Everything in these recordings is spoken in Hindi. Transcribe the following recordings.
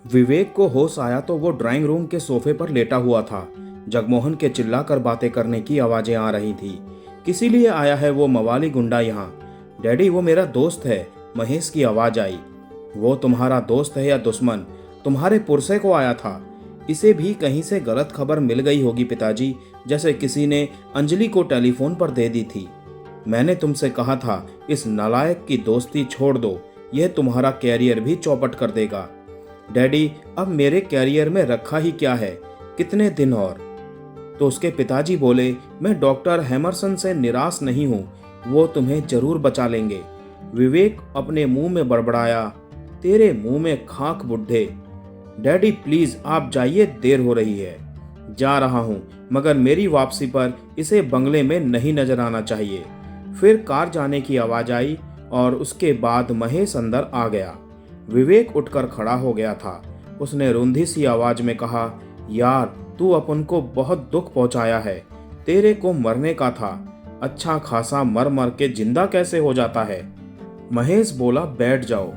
विवेक को होश आया तो वो ड्राइंग रूम के सोफे पर लेटा हुआ था। जगमोहन के चिल्लाकर बातें करने की आवाजें आ रही थी। किसी लिए आया है वो मवाली गुंडा यहाँ? डैडी, वो मेरा दोस्त है। महेश की आवाज आई। वो तुम्हारा दोस्त है या दुश्मन? तुम्हारे पुरसे को आया था। इसे भी कहीं से गलत खबर मिल गई होगी पिताजी, जैसे किसी ने अंजलि को टेलीफोन पर दे दी थी। मैंने तुमसे कहा था इस नालायक की दोस्ती छोड़ दो, यह तुम्हारा कैरियर भी चौपट कर देगा। डैडी, अब मेरे कैरियर में रखा ही क्या है? कितने दिन और? तो उसके पिताजी बोले, मैं डॉक्टर हैमरसन से निराश नहीं हूँ, वो तुम्हें जरूर बचा लेंगे। विवेक अपने मुंह में बड़बड़ाया, तेरे मुंह में खाक बुड्ढे। डैडी प्लीज आप जाइए, देर हो रही है। जा रहा हूँ, मगर मेरी वापसी पर इसे बंगले में नहीं नजर आना चाहिए। फिर कार जाने की आवाज आई और उसके बाद महेश अंदर आ गया। विवेक उठकर खड़ा हो गया था। उसने रुंधी सी आवाज में कहा, यार तू अपन को बहुत दुख पहुंचाया है। तेरे को मरने का था, अच्छा खासा मर मर के जिंदा कैसे हो जाता है? महेश बोला, बैठ जाओ।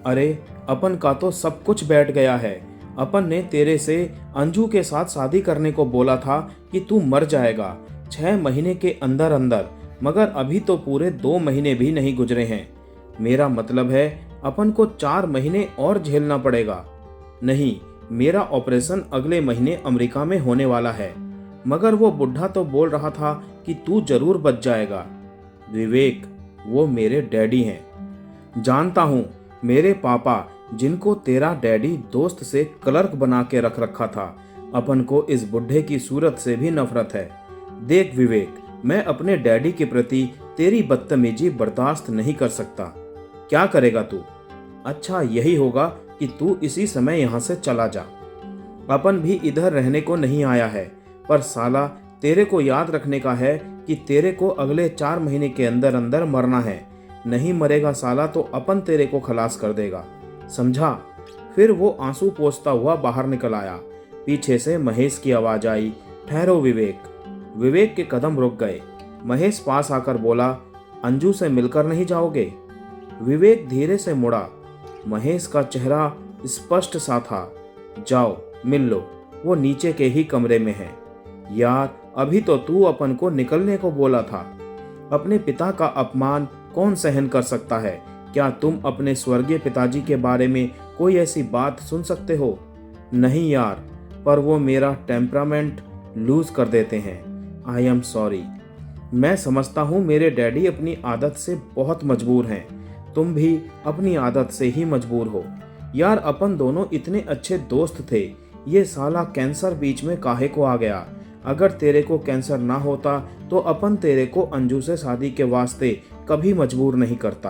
अरे अपन का तो सब कुछ बैठ गया है। अपन ने तेरे से अंजू के साथ शादी करने को बोला था कि तू मर जाएगा 6 महीने के अंदर अंदर, मगर अभी तो पूरे 2 महीने भी नहीं गुजरे हैं। मेरा मतलब है अपन को 4 महीने और झेलना पड़ेगा। नहीं, मेरा ऑपरेशन अगले महीने अमेरिका में होने वाला है। मगर वो बुढ़ा तो बोल रहा था कि तू जरूर बच जाएगा। विवेक, वो मेरे डैडी हैं। जानता हूँ, मेरे पापा, जिनको तेरा डैडी दोस्त से क्लर्क बना के रख रखा था। अपन को इस बुढ़े की सूरत से भी नफरत है। देख विवेक, मैं अपने डैडी के प्रति तेरी बदतमीजी बर्दाश्त नहीं कर सकता। क्या करेगा तू? अच्छा यही होगा कि तू इसी समय यहाँ से चला जा। अपन भी इधर रहने को नहीं आया है, पर साला तेरे को याद रखने का है कि तेरे को अगले 4 महीने के अंदर अंदर मरना है। नहीं मरेगा साला तो अपन तेरे को खलास कर देगा, समझा? फिर वो आंसू पोंछता हुआ बाहर निकल आया। पीछे से महेश की आवाज आई, ठहरो विवेक। विवेक के कदम रुक गए। महेश पास आकर बोला, अंजू से मिलकर नहीं जाओगे? विवेक धीरे से मुड़ा। महेश का चेहरा स्पष्ट सा था। जाओ मिल लो, वो नीचे के ही कमरे में है। यार अभी तो तू अपन को निकलने को बोला था। अपने पिता का अपमान कौन सहन कर सकता है? क्या तुम अपने स्वर्गीय पिताजी के बारे में कोई ऐसी बात सुन सकते हो? नहीं यार, पर वो मेरा टेम्परामेंट लूज कर देते हैं। I am sorry. मैं समझता हूँ मेरे डैडी अपनी आदत से बहुत मजबूर हैं। तुम भी अपनी आदत से ही मजबूर हो। यार अपन दोनों इतने अच्छे दोस्त थे, ये साला कैंसर बीच में काहे को आ गया? अगर तेरे को कैंसर ना होता तो अपन तेरे को अंजू से शादी के वास्ते कभी मजबूर नहीं करता।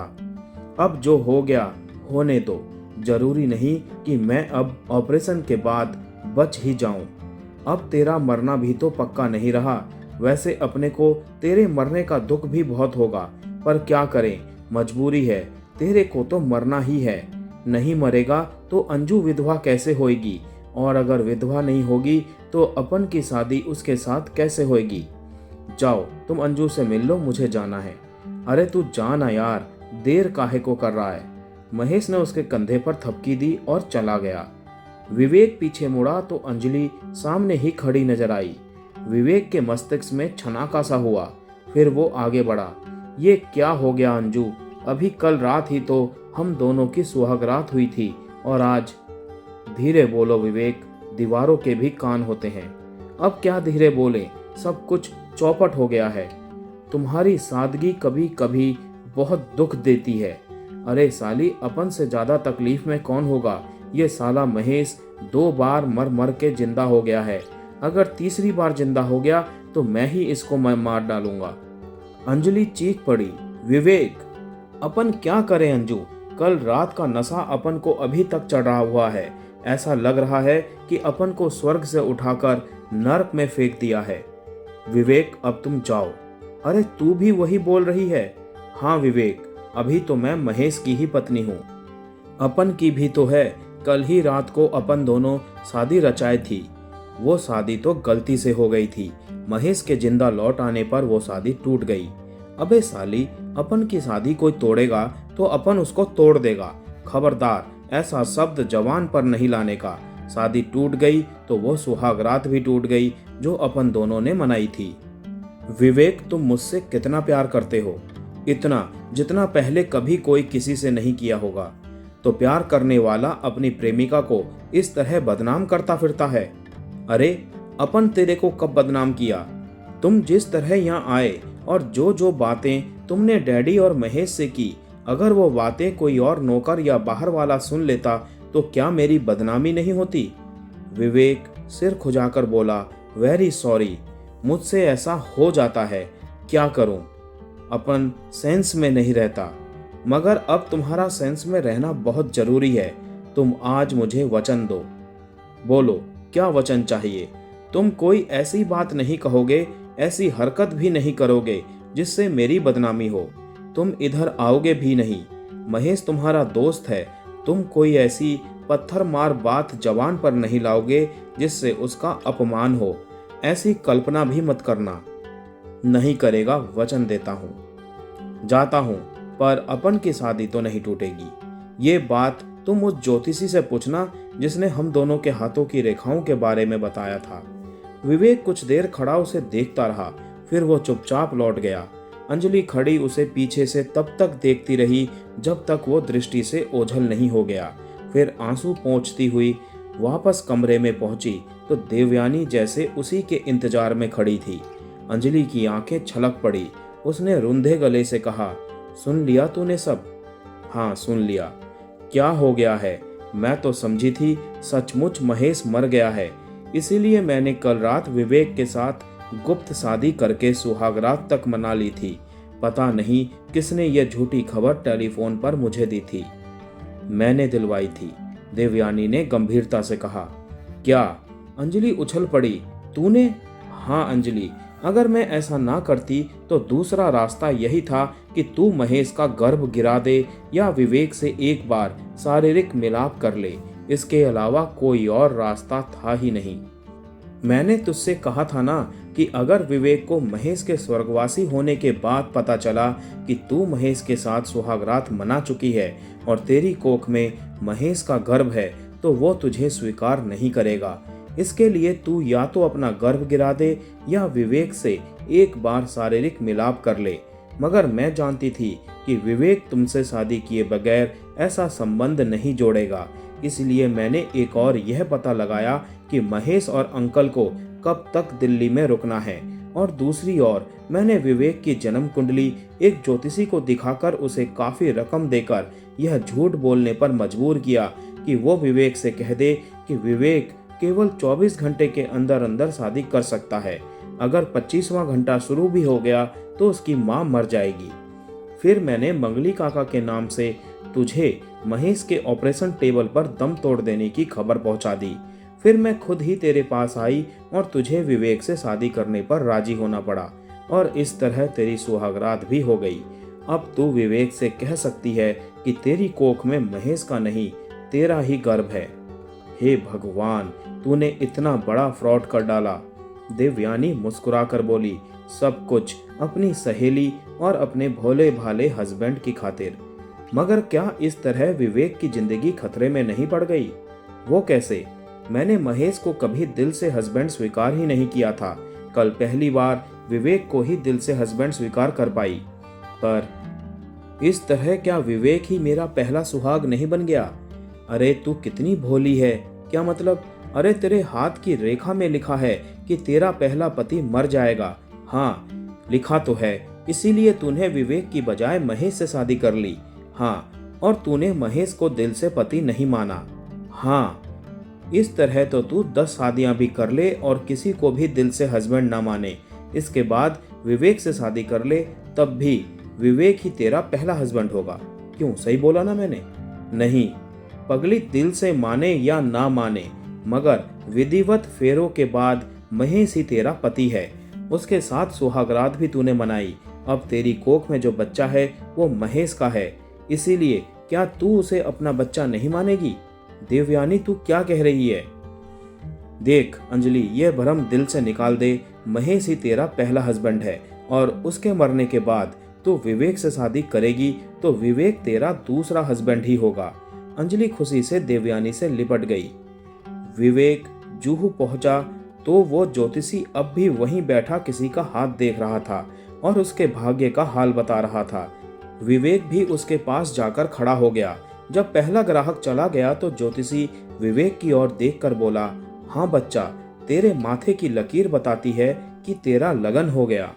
अब जो हो गया होने दो। जरूरी नहीं कि मैं अब ऑपरेशन के बाद बच ही जाऊं। अब तेरा मरना भी तो पक्का नहीं रहा। वैसे अपने को तेरे मरने का दुख भी बहुत होगा, पर क्या करें, मजबूरी है। तेरे को तो मरना ही है। नहीं मरेगा तो अंजू विधवा कैसे होएगी? और अगर विधवा नहीं होगी तो अपन की शादी उसके साथ कैसे होएगी? जाओ तुम अंजू से मिल लो, मुझे जाना है। अरे तू जाना यार, देर काहे को कर रहा है? महेश ने उसके कंधे पर थपकी दी और चला गया। विवेक पीछे मुड़ा तो अंजलि सामने ही खड़ी नजर आई। विवेक के मस्तिष्क में छनाका सा हुआ। फिर वो आगे बढ़ा। ये क्या हो गया अंजू? अभी कल रात ही तो हम दोनों की सुहागरात हुई थी और आज? धीरे बोलो विवेक, दीवारों के भी कान होते हैं। अब क्या धीरे बोले, सब कुछ चौपट हो गया है। तुम्हारी सादगी कभी कभी बहुत दुख देती है। अरे साली, अपन से ज्यादा तकलीफ में कौन होगा? ये साला महेश 2 बार मर मर के जिंदा हो गया है। अगर तीसरी बार जिंदा हो गया तो मैं ही इसको मार डालूंगा। अंजलि चीख पड़ी, विवेक अपन क्या करें अंजू? कल रात का नशा अपन को अभी तक चढ़ा हुआ है। ऐसा लग रहा है कि अपन को स्वर्ग से उठाकर नरक में फेंक दिया है। विवेक अब तुम जाओ। अरे तू भी वही बोल रही है? हाँ विवेक, अभी तो मैं महेश की ही पत्नी हूँ। अपन की भी तो है। कल ही रात को अपन दोनों शादी रचाई थी। वो शादी तो गलती से हो गई थी। महेश के जिंदा लौट आने पर वो शादी टूट गई। अबे साली, अपन की शादी कोई तोड़ेगा तो अपन उसको तोड़ देगा। खबरदार, ऐसा शब्द जबान पर नहीं लाने का। शादी टूट गई तो वो सुहागरात भी टूट गई जो अपन दोनों ने मनाई थी। विवेक, तुम मुझसे कितना प्यार करते हो, इतना जितना पहले कभी कोई किसी से नहीं किया होगा। तो प्यार करने वाला अपनी प्रेमिका को इस तरह बदनाम करता फिरता है। अरे अपन तेरे को कब बदनाम किया? तुम जिस तरह यहाँ आए और जो जो बातें तुमने डैडी और महेश से की, अगर वो बातें कोई और नौकर या बाहर वाला सुन लेता तो क्या मेरी बदनामी नहीं होती? विवेक सिर खुजाकर बोला, वेरी सॉरी, मुझसे ऐसा हो जाता है, क्या करूं? अपन सेंस में नहीं रहता, मगर अब तुम्हारा सेंस में रहना बहुत जरूरी है। तुम आज मुझे वचन दो। बोलो, क्या वचन चाहिए? तुम कोई ऐसी बात नहीं कहोगे, ऐसी हरकत भी नहीं करोगे जिससे मेरी बदनामी हो। तुम इधर आओगे भी नहीं। महेश तुम्हारा दोस्त है, तुम कोई ऐसी पत्थर मार बात जवान पर नहीं लाओगे जिससे उसका अपमान हो। ऐसी कल्पना भी मत करना। नहीं करेगा, वचन देता हूँ। जाता हूँ, पर अपन की शादी तो नहीं टूटेगी। ये बात तुम उस ज्योतिषी से पूछना जिसने हम दोनों के हाथों की रेखाओं के बारे में बताया था। विवेक कुछ देर खड़ा उसे देखता रहा, फिर वो चुपचाप लौट गया। अंजलि खड़ी उसे पीछे से तब तक देखती रही जब तक वो दृष्टि से ओझल नहीं हो गया। फिर आंसू पोंछती हुई वापस कमरे में पहुंची तो देवयानी जैसे उसी के इंतजार में खड़ी थी। अंजलि की आंखें छलक पड़ी। उसने रुंधे गले से कहा, सुन लिया तूने सब? हाँ, सुन लिया। क्या हो गया है? मैं तो समझी थी सचमुच महेश मर गया है, इसीलिए मैंने कल रात विवेक के साथ गुप्त शादी करके सुहागरात तक मना ली थी। पता नहीं किसने ये झूठी खबर टेलीफोन पर मुझे दी थी। मैंने दिलवाई थी, देवयानी ने गंभीरता से कहा। क्या? अंजलि उछल पड़ी। तूने? हाँ अंजलि, अगर मैं ऐसा ना करती तो दूसरा रास्ता यही था कि तू महेश का गर्भ गिरा दे या विवेक से एक बार शारीरिक मिलाप कर ले। इसके अलावा कोई और रास्ता था ही नहीं। मैंने तुझसे कहा था ना कि अगर विवेक को महेश के स्वर्गवासी होने के बाद पता चला कि तू महेश के साथ सुहागरात मना चुकी है और तेरी कोख में महेश का गर्भ है तो वो तुझे स्वीकार नहीं करेगा। इसके लिए तू या तो अपना गर्भ गिरा दे या विवेक से एक बार शारीरिक मिलाप कर ले। मगर मैं जानती थी कि विवेक तुमसे शादी किए बगैर ऐसा संबंध नहीं जोड़ेगा, इसलिए मैंने एक और यह पता लगाया कि महेश और अंकल को कब तक दिल्ली में रुकना है। और दूसरी ओर मैंने विवेक की जन्म कुंडली एक ज्योतिषी को दिखाकर उसे काफी रकम देकर यह झूठ बोलने पर मजबूर किया कि वो विवेक से कह दे कि विवेक केवल 24 घंटे के अंदर अंदर शादी कर सकता है। अगर 25वां घंटा शुरू भी हो गया तो उसकी मां मर जाएगी। फिर मैंने मंगली काका के नाम से तुझे महेश के ऑपरेशन टेबल पर दम तोड़ देने की खबर पहुंचा दी। फिर मैं खुद ही तेरे पास आई और तुझे विवेक से शादी करने पर राजी होना पड़ा और इस तरह तेरी सुहागरात भी हो गई। अब तू विवेक से कह सकती है कि तेरी कोख में महेश का नहीं तेरा ही गर्भ है। हे भगवान, तूने इतना बड़ा फ्रॉड कर डाला। देवयानी मुस्कुराकर बोली, सब कुछ अपनी सहेली और अपने भोले भाले हस्बैंड की खातिर। मगर क्या इस तरह विवेक की जिंदगी खतरे में नहीं पड़ गई? वो कैसे? मैंने महेश को कभी दिल से हस्बैंड स्वीकार ही नहीं किया था। कल पहली बार विवेक को ही दिल से हस्बैंड स्वीकार कर पाई। पर इस तरह क्या विवेक ही मेरा पहला सुहाग नहीं बन गया? अरे तू कितनी भोली है। क्या मतलब? अरे तेरे हाथ की रेखा में लिखा है कि तेरा पहला पति मर जाएगा। हाँ, लिखा तो है, इसीलिए तूने विवेक की बजाय महेश से शादी कर ली। हाँ, और तूने महेश को दिल से पति नहीं माना। हाँ, इस तरह तो तू 10 शादियां भी कर ले और किसी को भी दिल से हस्बैंड ना माने, इसके बाद विवेक से शादी कर ले, तब भी विवेक ही तेरा पहला हस्बैंड होगा। क्यों, सही बोला ना मैंने? नहीं पगली, दिल से माने या ना माने, मगर विधिवत फेरों के बाद महेश ही तेरा पति है। उसके साथ सुहागरात भी तूने मनाई। अब तेरी कोख में जो बच्चा है वो महेश का है, इसीलिए क्या तू उसे अपना बच्चा नहीं मानेगी? देवयानी, तू क्या कह रही है? देख अंजलि, यह भ्रम दिल से निकाल दे। महेश ही तेरा पहला हस्बैंड है और उसके मरने के बाद तू विवेक से शादी करेगी तो विवेक तेरा दूसरा हस्बैंड ही होगा। अंजलि खुशी से देवयानी से लिपट गई। विवेक जूहू पहुंचा तो वो ज्योतिषी अब भी वहीं बैठा किसी का हाथ देख रहा था और उसके भाग्य का हाल बता रहा था। विवेक भी उसके पास जाकर खड़ा हो गया। जब पहला ग्राहक चला गया तो ज्योतिषी विवेक की ओर देखकर बोला, हाँ बच्चा, तेरे माथे की लकीर बताती है कि तेरा लगन हो गया।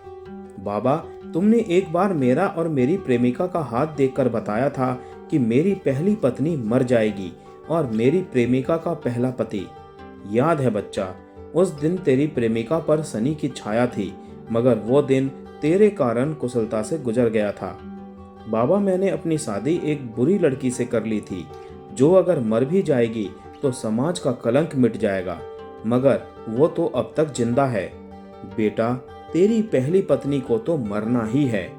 बाबा, तुमने एक बार मेरा और मेरी प्रेमिका का हाथ देखकर बताया था कि मेरी पहली पत्नी मर जाएगी और मेरी प्रेमिका का पहला पति। याद है बच्चा, उस दिन तेरी प्रेमिका पर शनि की छाया थी, मगर वो दिन तेरे कारण कुशलता से गुजर गया था। बाबा, मैंने अपनी शादी एक बुरी लड़की से कर ली थी, जो अगर मर भी जाएगी तो समाज का कलंक मिट जाएगा, मगर वो तो अब तक जिंदा है। बेटा, तेरी पहली पत्नी को तो मरना ही है।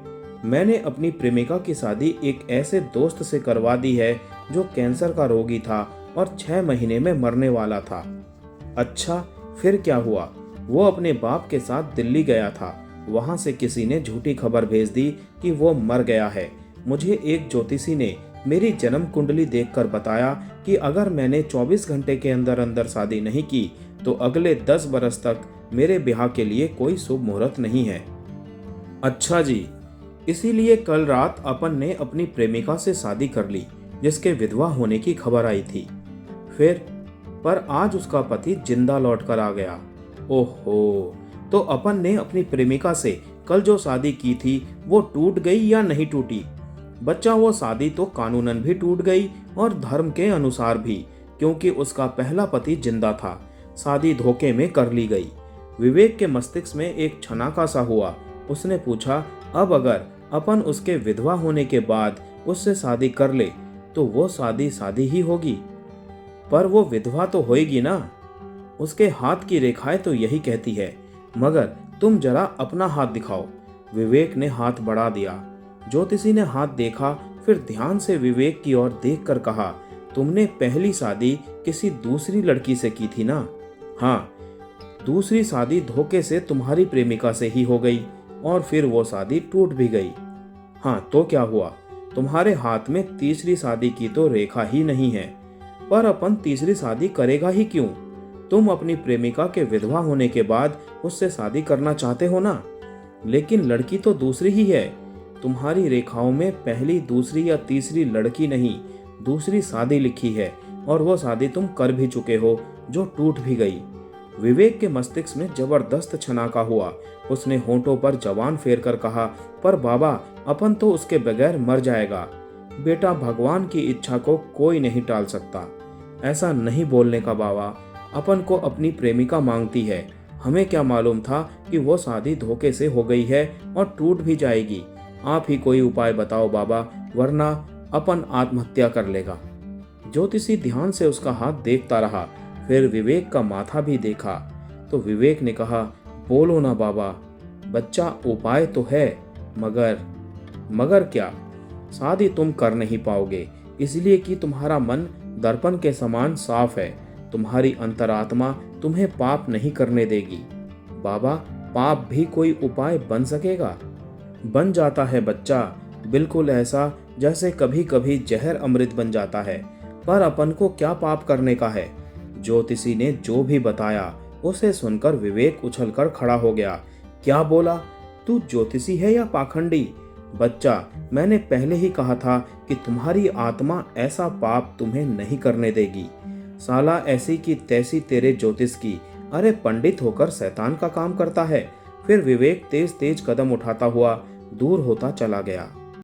मैंने अपनी प्रेमिका की शादी एक ऐसे दोस्त से करवा दी है जो कैंसर का रोगी था और 6 महीने में मरने वाला था। अच्छा, फिर क्या हुआ? वो अपने बाप के साथ दिल्ली गया था। वहां से किसी ने झूठी खबर भेज दी कि वो मर गया है। मुझे एक ज्योतिषी ने मेरी जन्म कुंडली देखकर बताया कि अगर मैंने 24 घंटे के अंदर अंदर शादी नहीं की तो अगले 10 बरस तक मेरे ब्याह के लिए कोई शुभ मुहूर्त नहीं है। अच्छा जी, इसीलिए कल रात अपन ने अपनी प्रेमिका से शादी कर ली जिसके विधवा होने की खबर आई थी। फिर पर आज उसका पति जिंदा लौट कर आ गया। ओहो, तो अपन ने अपनी प्रेमिका से कल जो शादी की थी वो टूट गई या नहीं टूटी? बच्चा, वो शादी तो कानूनन भी टूट गई और धर्म के अनुसार भी, क्योंकि उसका पहला पति जिंदा था। शादी धोखे में कर ली गई। विवेक के मस्तिष्क में एक छनाका सा हुआ। उसने पूछा, अब अगर अपन उसके विधवा होने के बाद उससे शादी कर ले तो वो शादी शादी ही होगी, पर वो विधवा तो होएगी ना। उसके हाथ की रेखाएं तो यही कहती है, मगर तुम जरा अपना हाथ दिखाओ। विवेक ने हाथ बढ़ा दिया। ज्योतिषी ने हाथ देखा, फिर ध्यान से विवेक की ओर देखकर कहा, तुमने पहली शादी किसी दूसरी लड़की से की थी ना? हाँ, दूसरी शादी धोखे से तुम्हारी प्रेमिका से ही हो गई और फिर वो शादी टूट भी गई। हाँ, तो क्या हुआ? तुम्हारे हाथ में तीसरी शादी की तो रेखा ही नहीं है। पर अपन तीसरी शादी करेगा ही क्यों? तुम अपनी प्रेमिका के विधवा होने के बाद उससे शादी करना चाहते हो ना? लेकिन लड़की तो दूसरी ही है। तुम्हारी रेखाओं में पहली, दूसरी या तीसरी लड़की नहीं, दूसरी शादी लिखी है और वो शादी तुम कर भी चुके हो जो टूट भी गई। विवेक के मस्तिष्क में जबरदस्त छनाका हुआ। उसने होंठों पर जबान फेर कर कहा, पर बाबा, अपन तो उसके बगैर मर जाएगा। बेटा, भगवान की इच्छा को कोई नहीं टाल सकता। ऐसा नहीं बोलने का बाबा, अपन को अपनी प्रेमिका मांगती है। हमें क्या मालूम था कि वो शादी धोखे से हो गई है और टूट भी जाएगी। आप ही कोई उपाय बताओ बाबा, वरना अपन आत्महत्या कर लेगा। ज्योतिषी ध्यान से उसका हाथ देखता रहा, फिर विवेक का माथा भी देखा तो विवेक ने कहा, बोलो ना बाबा। बच्चा, उपाय तो है, मगर क्या? शादी तुम कर नहीं पाओगे, इसलिए कि तुम्हारा मन दर्पण के समान साफ है। तुम्हारी अंतरात्मा तुम्हें पाप नहीं करने देगी। बाबा, पाप भी कोई उपाय बन सकेगा? बन जाता है बच्चा, बिल्कुल ऐसा जैसे कभी कभी जहर अमृत बन जाता है। पर अपन को क्या पाप करने का है? ज्योतिषी ने जो भी बताया उसे सुनकर विवेक उछलकर खड़ा हो गया। क्या बोला? तू ज्योतिषी है या पाखंडी? बच्चा, मैंने पहले ही कहा था कि तुम्हारी आत्मा ऐसा पाप तुम्हें नहीं करने देगी। साला ऐसी की तैसी तेरे ज्योतिष की। अरे, पंडित होकर शैतान का काम करता है। फिर विवेक तेज तेज कदम उठाता हुआ दूर होता चला गया।